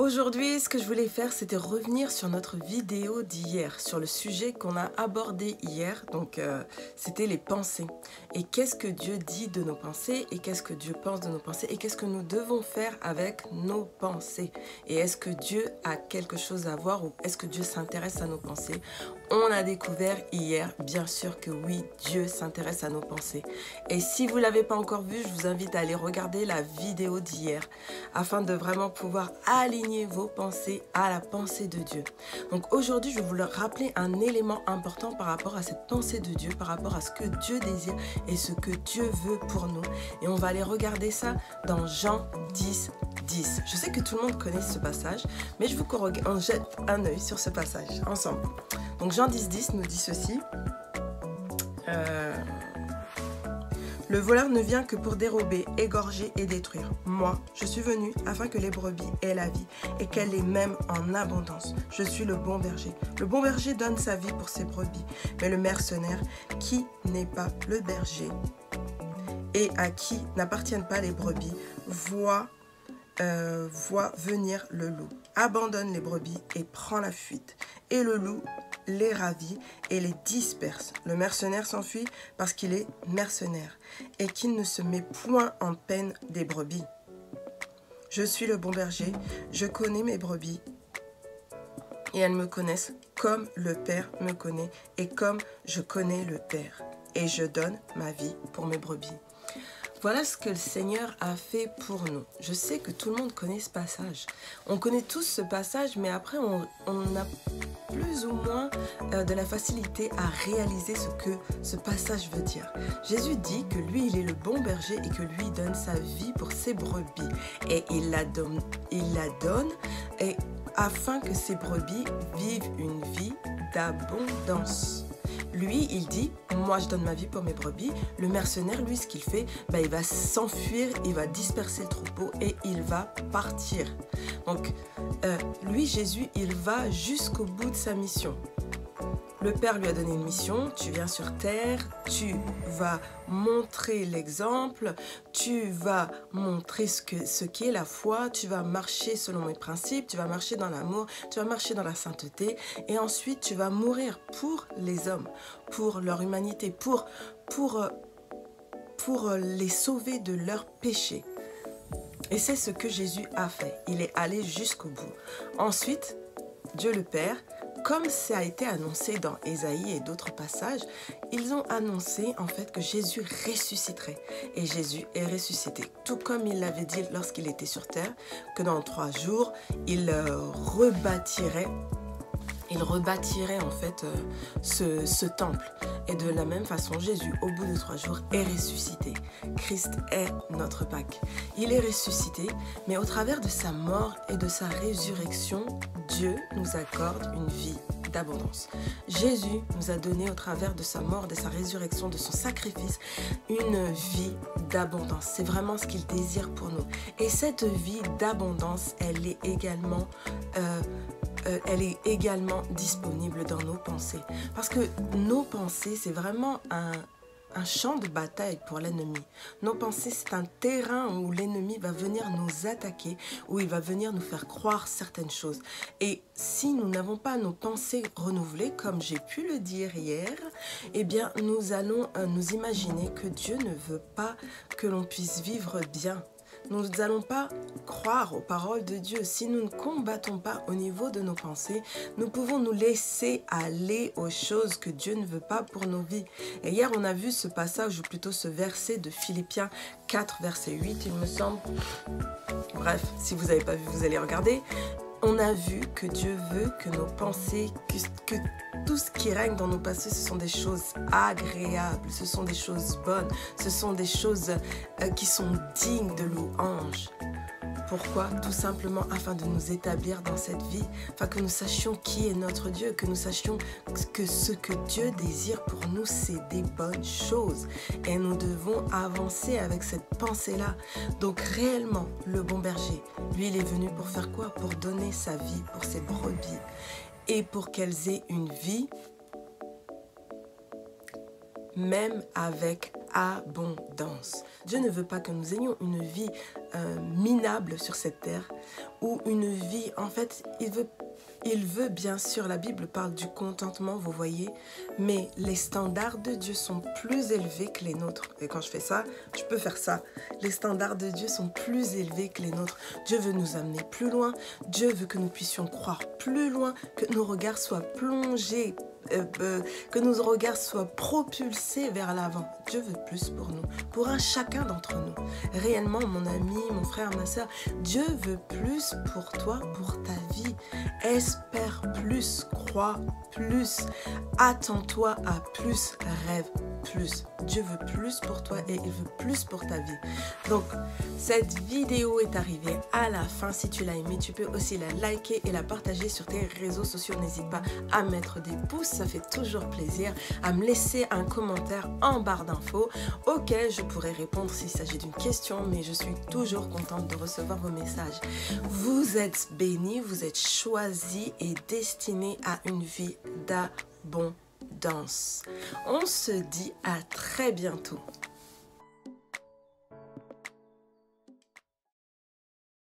Aujourd'hui, ce que je voulais faire, c'était revenir sur notre vidéo d'hier, sur le sujet qu'on a abordé hier. Donc, c'était les pensées. Et qu'est-ce que Dieu dit de nos pensées et qu'est-ce que Dieu pense de nos pensées et qu'est-ce que nous devons faire avec nos pensées. Et est-ce que Dieu a quelque chose à voir ou est-ce que Dieu s'intéresse à nos pensées? On a découvert hier, bien sûr que oui, Dieu s'intéresse à nos pensées. Et si vous ne l'avez pas encore vu, je vous invite à aller regarder la vidéo d'hier afin de vraiment pouvoir aligner vos pensées à la pensée de Dieu. Donc aujourd'hui, je vais vous rappeler un élément important par rapport à cette pensée de Dieu, par rapport à ce que Dieu désire et ce que Dieu veut pour nous. Et on va aller regarder ça dans Jean 10, 10. Je sais que tout le monde connaît ce passage, mais je veux qu'on jette un œil sur ce passage ensemble. Donc Jean 10, 10 nous dit ceci. Le voleur ne vient que pour dérober, égorger et détruire. Moi, je suis venu afin que les brebis aient la vie et qu'elle l'ait même en abondance. Je suis le bon berger. Le bon berger donne sa vie pour ses brebis. Mais le mercenaire, qui n'est pas le berger et à qui n'appartiennent pas les brebis, voit venir le loup, abandonne les brebis et prend la fuite. Et le loup les ravit et les disperse. Le mercenaire s'enfuit parce qu'il est mercenaire et qu'il ne se met point en peine des brebis. Je suis le bon berger, je connais mes brebis et elles me connaissent comme le Père me connaît et comme je connais le Père. Et je donne ma vie pour mes brebis. Voilà ce que le Seigneur a fait pour nous. Je sais que tout le monde connaît ce passage. On connaît tous ce passage, mais après on a plus ou moins de la facilité à réaliser ce que ce passage veut dire. Jésus dit que lui, il est le bon berger et que lui donne sa vie pour ses brebis. Et il la donne et afin que ses brebis vivent une vie d'abondance. Lui, il dit, moi je donne ma vie pour mes brebis. Le mercenaire, lui, ce qu'il fait, il va s'enfuir, il va disperser le troupeau et il va partir. Donc, lui, Jésus, il va jusqu'au bout de sa mission. Le Père lui a donné une mission, tu viens sur terre, tu vas montrer l'exemple, tu vas montrer ce qu'est la foi, tu vas marcher selon mes principes, tu vas marcher dans l'amour, tu vas marcher dans la sainteté et ensuite tu vas mourir pour les hommes, pour leur humanité, pour les sauver de leurs péchés. Et c'est ce que Jésus a fait, il est allé jusqu'au bout. Ensuite, Dieu le Père, comme ça a été annoncé dans Ésaïe et d'autres passages, ils ont annoncé en fait que Jésus ressusciterait. Et Jésus est ressuscité. Tout comme il l'avait dit lorsqu'il était sur terre, que dans 3 jours, il rebâtirait en fait ce temple. Et de la même façon, Jésus, au bout de 3 jours, est ressuscité. Christ est notre Pâque. Il est ressuscité, mais au travers de sa mort et de sa résurrection, Dieu nous accorde une vie d'abondance. Jésus nous a donné au travers de sa mort, de sa résurrection, de son sacrifice, une vie d'abondance. C'est vraiment ce qu'il désire pour nous. Et cette vie d'abondance, elle est également disponible dans nos pensées. Parce que nos pensées, c'est vraiment un champ de bataille pour l'ennemi. Nos pensées, c'est un terrain où l'ennemi va venir nous attaquer, où il va venir nous faire croire certaines choses. Et si nous n'avons pas nos pensées renouvelées, comme j'ai pu le dire hier, eh bien, nous allons nous imaginer que Dieu ne veut pas que l'on puisse vivre bien. Nous n'allons pas croire aux paroles de Dieu. Si nous ne combattons pas au niveau de nos pensées, nous pouvons nous laisser aller aux choses que Dieu ne veut pas pour nos vies. Et hier, on a vu ce passage, ou plutôt ce verset de Philippiens 4, verset 8, il me semble. Bref, si vous n'avez pas vu, vous allez regarder. On a vu que Dieu veut que nos pensées, que tout ce qui règne dans nos pensées, ce sont des choses agréables, ce sont des choses bonnes, ce sont des choses qui sont dignes de louange. Pourquoi? Tout simplement afin de nous établir dans cette vie, afin que nous sachions qui est notre Dieu, que nous sachions que ce que Dieu désire pour nous, c'est des bonnes choses. Et nous devons avancer avec cette pensée-là. Donc réellement, le bon berger, lui, il est venu pour faire quoi? Pour donner sa vie pour ses brebis et pour qu'elles aient une vie même avec abondance. Dieu ne veut pas que nous ayons une vie minable sur cette terre ou une vie, en fait, il veut bien sûr, la Bible parle du contentement, vous voyez, mais les standards de Dieu sont plus élevés que les nôtres. Et quand je fais ça, je peux faire ça. Les standards de Dieu sont plus élevés que les nôtres. Dieu veut nous amener plus loin. Dieu veut que nous puissions croire plus loin, que nos regards soient plongés, que nos regards soient propulsés vers l'avant. Dieu veut plus pour nous, pour un chacun d'entre nous. Réellement, mon ami, mon frère, ma soeur, Dieu veut plus pour toi, pour ta vie. Espère plus, crois plus, attends-toi à plus, rêve plus. Dieu veut plus pour toi et il veut plus pour ta vie. Donc, cette vidéo est arrivée à la fin. Si tu l'as aimée, tu peux aussi la liker et la partager sur tes réseaux sociaux. N'hésite pas à mettre des pouces, ça fait toujours plaisir. À me laisser un commentaire en barre d'infos auquel je pourrai répondre s'il s'agit d'une question, mais je suis toujours contente de recevoir vos messages. Vous êtes bénis, vous êtes choisis et destinés à une vie d'abondance. On se dit à très bientôt.